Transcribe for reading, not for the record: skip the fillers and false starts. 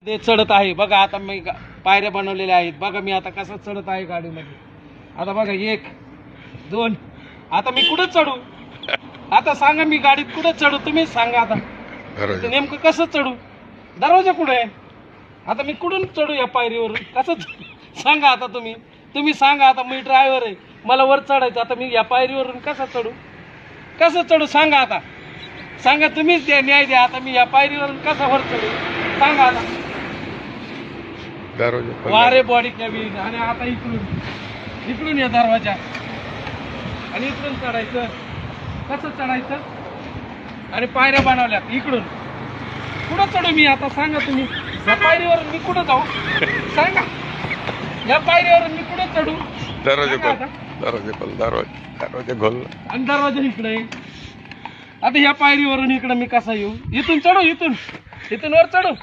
ते चढत आहे बघा. आता मी पायऱ्या बनवलेल्या आहेत बघा. मी आता कसं चढत आहे गाडीमध्ये. आता बघा 1 2. आता मी कुठं चढू? आता सांगा मी गाडीत कुठं चढू? तुम्ही सांगा आता नेमकं कसं चढू? दरवाजा कुठे आहे? आता मी कुठून चढू या पायरीवरून? कसं सांगा आता तुम्ही सांगा. आता मी ड्रायव्हर आहे, मला वर चढायचं. आता मी या पायरीवरून कसं चढू सांगा. आता सांगा तुम्हीच द्या, न्याय द्या. आता मी या पायरीवरून कसं वर चढू सांगा आता. वारे बॉडी कॅबिन. आणि आता इकडून या दरवाजा आणि इकडून चढायचं. कसं चढायचं? आणि पायऱ्या बनवल्यात इकडून. कुठं चढू मी आता सांगा तुम्ही? या पायरीवरून मी कुठं जाऊ सांगा? या पायरीवरून मी कुठं चढू? दरवाजा खोल. आणि दरवाजा इकडे. आता या पायरीवरून इकडे मी कसा येऊ? इथून चढू? इथून वर चढू?